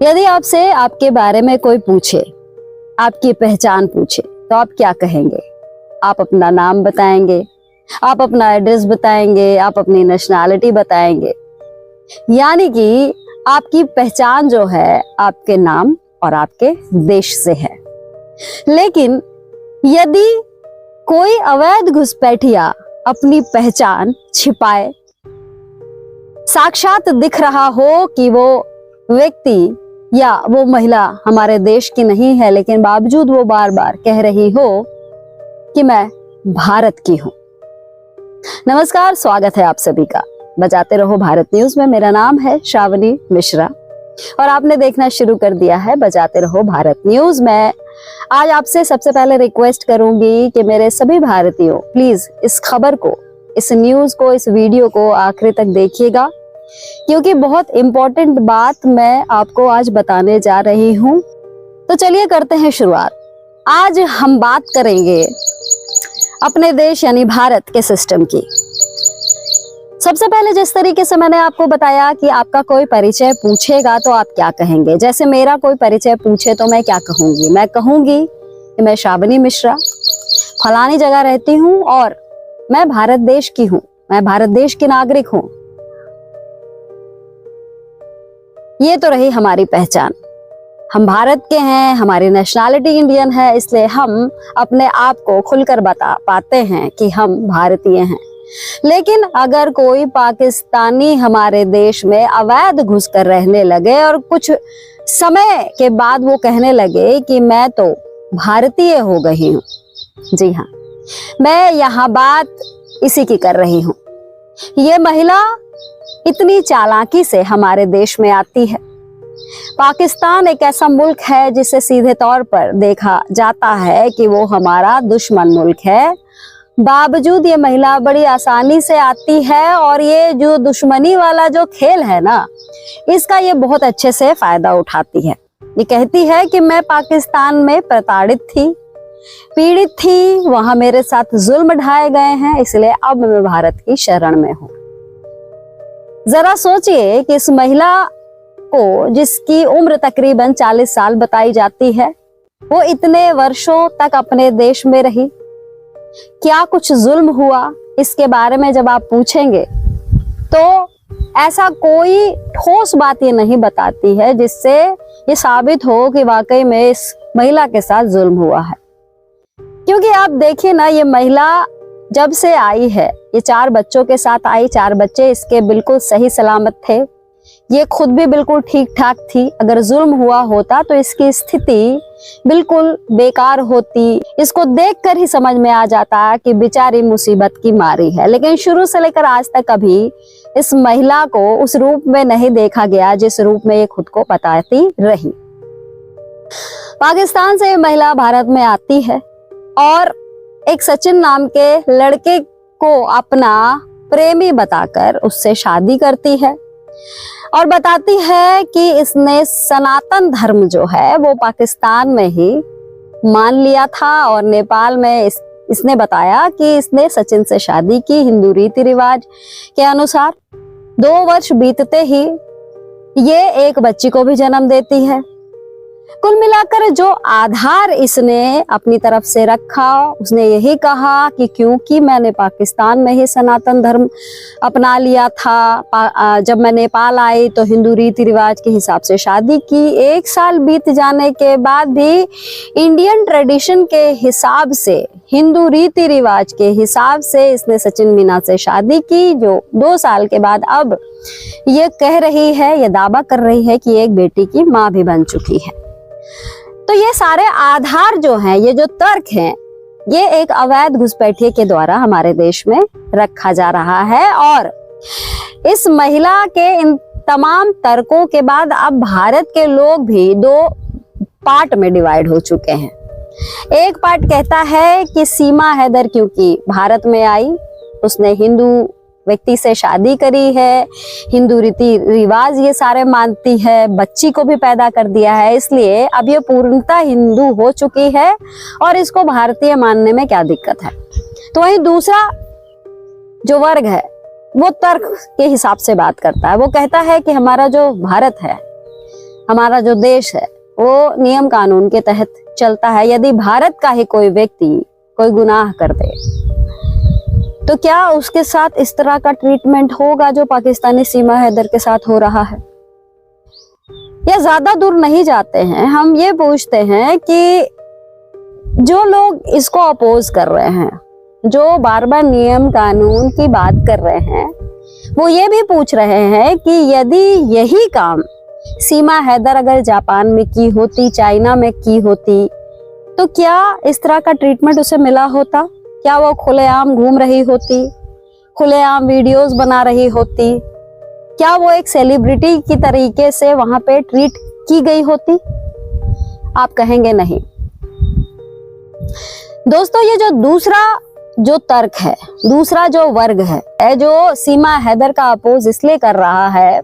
यदि आपसे आपके बारे में कोई पूछे, आपकी पहचान पूछे, तो आप क्या कहेंगे? आप अपना नाम बताएंगे, आप अपना एड्रेस बताएंगे, आप अपनी नेशनैलिटी बताएंगे। यानी कि आपकी पहचान जो है आपके नाम और आपके देश से है। लेकिन यदि कोई अवैध घुसपैठिया अपनी पहचान छिपाए, साक्षात दिख रहा हो कि वो व्यक्ति या वो महिला हमारे देश की नहीं है, लेकिन बावजूद वो बार बार कह रही हो कि मैं भारत की हूं। नमस्कार, स्वागत है आप सभी का बजाते रहो भारत न्यूज में। मेरा नाम है श्रावणी मिश्रा और आपने देखना शुरू कर दिया है बजाते रहो भारत न्यूज। मैं आज आपसे सबसे पहले रिक्वेस्ट करूंगी कि मेरे सभी भारतीयों प्लीज इस खबर को, इस न्यूज को, इस वीडियो को आखिरी तक देखिएगा, क्योंकि बहुत इंपॉर्टेंट बात मैं आपको आज बताने जा रही हूं। तो चलिए करते हैं शुरुआत। आज हम बात करेंगे अपने देश यानी भारत के सिस्टम की। सबसे पहले जिस तरीके से मैंने आपको बताया कि आपका कोई परिचय पूछेगा तो आप क्या कहेंगे। जैसे मेरा कोई परिचय पूछे तो मैं क्या कहूंगी? मैं कहूंगी कि मैं श्रावणी मिश्रा फलानी जगह रहती हूं और मैं भारत देश की हूं, मैं भारत देश की नागरिक हूं। ये तो रही हमारी पहचान। हम भारत के हैं, हमारी नेशनैलिटी इंडियन है, इसलिए हम अपने आप को खुलकर बता पाते हैं कि हम भारतीय हैं। लेकिन अगर कोई पाकिस्तानी हमारे देश में अवैध घुसकर रहने लगे और कुछ समय के बाद वो कहने लगे कि मैं तो भारतीय हो गई हूँ, जी हाँ, मैं यहाँ बात इसी की कर रही हूँ। ये महिला इतनी चालाकी से हमारे देश में आती है। पाकिस्तान एक ऐसा मुल्क है जिसे सीधे तौर पर देखा जाता है कि वो हमारा दुश्मन मुल्क है, बावजूद ये महिला बड़ी आसानी से आती है और ये जो दुश्मनी वाला जो खेल है ना, इसका ये बहुत अच्छे से फायदा उठाती है। ये कहती है कि मैं पाकिस्तान में प्रताड़ित थी, पीड़ित थी, वहां मेरे साथ जुल्म ढाए गए हैं, इसलिए अब मैं भारत की शरण में हूँ। जरा सोचिए कि इस महिला को, जिसकी उम्र तकरीबन 40 साल बताई जाती है, वो इतने वर्षों तक अपने देश में रही, क्या कुछ जुल्म हुआ इसके बारे में जब आप पूछेंगे तो ऐसा कोई ठोस बात ये नहीं बताती है जिससे ये साबित हो कि वाकई में इस महिला के साथ जुल्म हुआ है। क्योंकि आप देखिए ना, ये महिला जब से आई है, ये 4 बच्चों के साथ आई। 4 बच्चे इसके बिल्कुल सही सलामत थे, ये खुद भी बिल्कुल ठीक ठाक थी। अगर जुल्म हुआ होता तो इसकी स्थिति बिल्कुल बेकार होती। इसको देखकर ही समझ में आ जाता कि बेचारी मुसीबत की मारी है। लेकिन शुरू से लेकर आज तक कभी इस महिला को उस रूप में नहीं देखा गया जिस रूप में ये खुद को बताती रही। पाकिस्तान से महिला भारत में आती है और एक सचिन नाम के लड़के को अपना प्रेमी बताकर उससे शादी करती है और बताती है कि इसने सनातन धर्म जो है वो पाकिस्तान में ही मान लिया था और नेपाल में इसने बताया कि इसने सचिन से शादी की हिंदू रीति रिवाज के अनुसार। 2 वर्ष बीतते ही ये एक बच्ची को भी जन्म देती है। कुल मिलाकर जो आधार इसने अपनी तरफ से रखा, उसने यही कहा कि क्योंकि मैंने पाकिस्तान में ही सनातन धर्म अपना लिया था, जब मैं नेपाल आई तो हिंदू रीति रिवाज के हिसाब से शादी की। 1 साल बीत जाने के बाद भी इंडियन ट्रेडिशन के हिसाब से, हिंदू रीति रिवाज के हिसाब से इसने सचिन मीना से शादी की, जो 2 साल के बाद अब ये कह रही है, ये दावा कर रही है कि एक बेटी की माँ भी बन चुकी है। तो ये सारे आधार जो हैं, ये जो तर्क हैं, ये एक अवैध घुसपैठिए के द्वारा हमारे देश में रखा जा रहा है। और इस महिला के इन तमाम तर्कों के बाद अब भारत के लोग भी 2 पार्ट में डिवाइड हो चुके हैं। एक पार्ट कहता है कि सीमा हैदर क्योंकि भारत में आई, उसने हिंदू व्यक्ति से शादी करी है, हिंदू रीति रिवाज ये सारे मानती है, बच्ची को भी पैदा कर दिया है, इसलिए अब ये पूर्णतः हिंदू हो चुकी है और इसको भारतीय मानने में क्या दिक्कत है। तो वहीं दूसरा जो वर्ग है वो तर्क के हिसाब से बात करता है। वो कहता है कि हमारा जो भारत है, हमारा जो देश है वो नियम कानून के तहत चलता है। यदि भारत का ही कोई व्यक्ति कोई गुनाह कर दे तो क्या उसके साथ इस तरह का ट्रीटमेंट होगा जो पाकिस्तानी सीमा हैदर के साथ हो रहा है? या ज्यादा दूर नहीं जाते हैं, हम ये पूछते हैं कि जो लोग इसको अपोज कर रहे हैं, जो बार बार नियम कानून की बात कर रहे हैं, वो ये भी पूछ रहे हैं कि यदि यही काम सीमा हैदर अगर जापान में की होती, चाइना में की होती, तो क्या इस तरह का ट्रीटमेंट उसे मिला होता? क्या वो खुलेआम घूम रही होती, खुलेआम वीडियोस बना रही होती? क्या वो एक सेलिब्रिटी की तरीके से वहां पे ट्रीट की गई होती? आप कहेंगे नहीं। दोस्तों, ये जो दूसरा जो तर्क है, दूसरा जो वर्ग है जो सीमा हैदर का अपोज इसलिए कर रहा है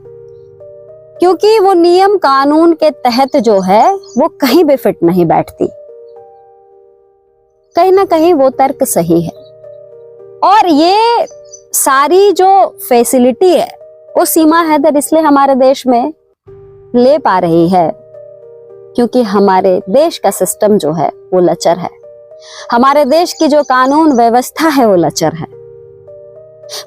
क्योंकि वो नियम कानून के तहत जो है वो कहीं भी फिट नहीं बैठती। कहीं ना कहीं वो तर्क सही है। और ये सारी जो फैसिलिटी है वो सीमा हैदर इसलिए हमारे देश में ले पा रही है क्योंकि हमारे देश का सिस्टम जो है वो लचर है। हमारे देश की जो कानून व्यवस्था है वो लचर है।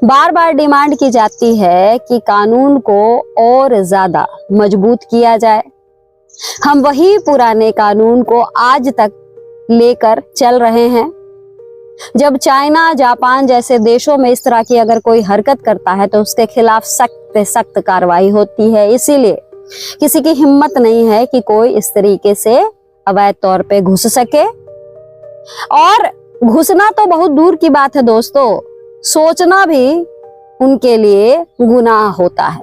बार बार डिमांड की जाती है कि कानून को और ज्यादा मजबूत किया जाए। हम वही पुराने कानून को आज तक लेकर चल रहे हैं। जब चाइना, जापान जैसे देशों में इस तरह की अगर कोई हरकत करता है तो उसके खिलाफ सख्त सख्त कार्रवाई होती है। इसीलिए किसी की हिम्मत नहीं है कि कोई इस तरीके से अवैध तौर पे घुस सके। और घुसना तो बहुत दूर की बात है दोस्तों, सोचना भी उनके लिए गुनाह होता है।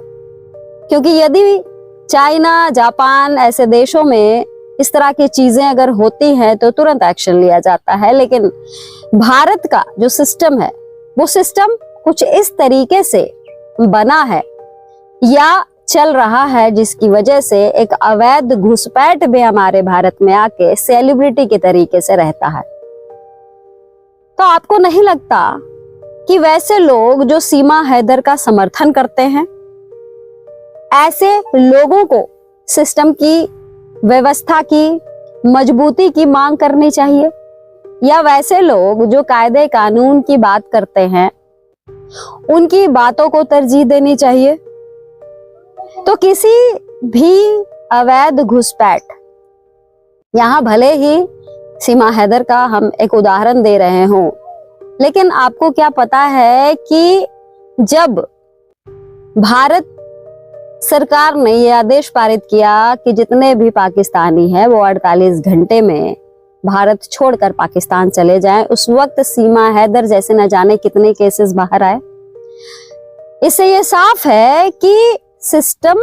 क्योंकि यदि चाइना, जापान ऐसे देशों में इस तरह की चीजें अगर होती हैं तो तुरंत एक्शन लिया जाता है। लेकिन भारत का जो सिस्टम है वो सिस्टम कुछ इस तरीके से बना है या चल रहा है जिसकी वजह से एक अवैध घुसपैठ भी हमारे भारत में आके सेलिब्रिटी के तरीके से रहता है। तो आपको नहीं लगता कि वैसे लोग जो सीमा हैदर का समर्थन करते हैं, ऐसे लोगों को सिस्टम की व्यवस्था की मजबूती की मांग करनी चाहिए? या वैसे लोग जो कायदे कानून की बात करते हैं उनकी बातों को तरजीह देनी चाहिए? तो किसी भी अवैध घुसपैठ, यहां भले ही सीमा हैदर का हम एक उदाहरण दे रहे हों, लेकिन आपको क्या पता है कि जब भारत सरकार ने यह आदेश पारित किया कि जितने भी पाकिस्तानी हैं वो 48 घंटे में भारत छोड़कर पाकिस्तान चले जाएं, उस वक्त सीमा हैदर जैसे न जाने कितने केसेस बाहर आए। इससे ये साफ है कि सिस्टम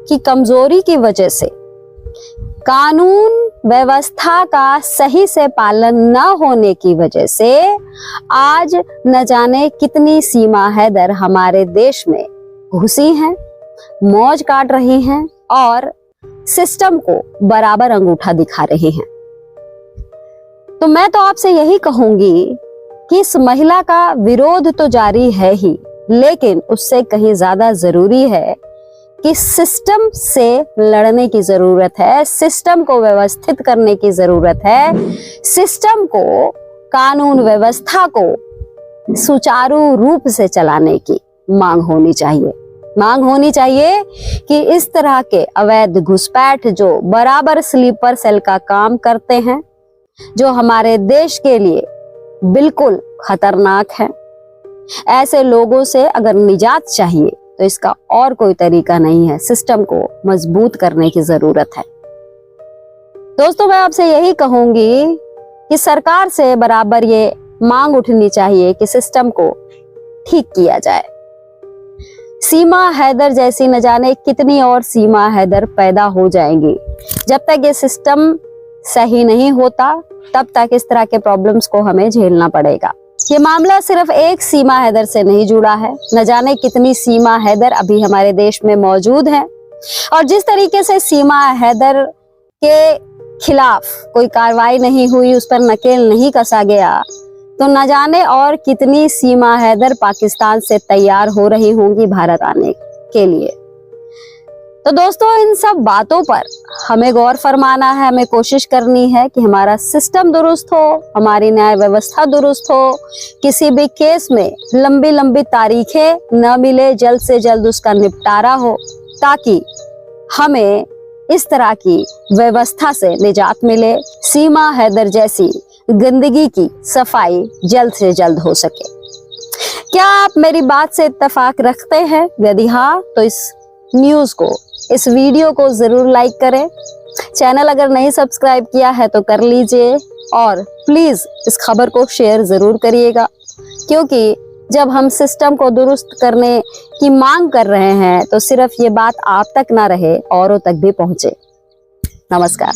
की कमजोरी की वजह से, कानून व्यवस्था का सही से पालन न होने की वजह से आज न जाने कितनी सीमा हैदर हमारे देश में घुसी हैं, मौज काट रही हैं और सिस्टम को बराबर अंगूठा दिखा रही हैं। तो मैं तो आपसे यही कहूंगी कि इस महिला का विरोध तो जारी है ही, लेकिन उससे कहीं ज्यादा जरूरी है कि सिस्टम से लड़ने की जरूरत है, सिस्टम को व्यवस्थित करने की जरूरत है, सिस्टम को, कानून व्यवस्था को सुचारू रूप से चलाने की मांग होनी चाहिए। मांग होनी चाहिए कि इस तरह के अवैध घुसपैठ जो बराबर स्लीपर सेल का काम करते हैं, जो हमारे देश के लिए बिल्कुल खतरनाक है, ऐसे लोगों से अगर निजात चाहिए तो इसका और कोई तरीका नहीं है, सिस्टम को मजबूत करने की जरूरत है। दोस्तों, मैं आपसे यही कहूंगी कि सरकार से बराबर ये मांग उठनी चाहिए कि सिस्टम को ठीक किया जाए। सीमा हैदर जैसी न जाने कितनी और सीमा हैदर पैदा हो जाएंगी। जब तक ये सिस्टम सही नहीं होता तब तक इस तरह के प्रॉब्लम्स को हमें झेलना पड़ेगा। ये मामला सिर्फ एक सीमा हैदर से नहीं जुड़ा है, न जाने कितनी सीमा हैदर अभी हमारे देश में मौजूद हैं। और जिस तरीके से सीमा हैदर के खिलाफ कोई कार्रवाई नहीं हुई, उस पर नकेल नहीं कसा गया, तो न जाने और कितनी सीमा हैदर पाकिस्तान से तैयार हो रही होंगी भारत आने के लिए। तो दोस्तों, इन सब बातों पर हमें गौर फरमाना है, हमें कोशिश करनी है कि हमारा सिस्टम दुरुस्त हो, हमारी न्याय व्यवस्था दुरुस्त हो, किसी भी केस में लंबी लंबी तारीखें न मिले, जल्द से जल्द उसका निपटारा हो, ताकि हमें इस तरह की व्यवस्था से निजात मिले, सीमा हैदर जैसी गंदगी की सफाई जल्द से जल्द हो सके। क्या आप मेरी बात से इत्तेफाक रखते हैं? यदि हाँ, तो इस न्यूज़ को, इस वीडियो को जरूर लाइक करें। चैनल अगर नहीं सब्सक्राइब किया है तो कर लीजिए और प्लीज इस खबर को शेयर जरूर करिएगा, क्योंकि जब हम सिस्टम को दुरुस्त करने की मांग कर रहे हैं तो सिर्फ ये बात आप तक ना रहे, औरों तक भी पहुंचे। नमस्कार।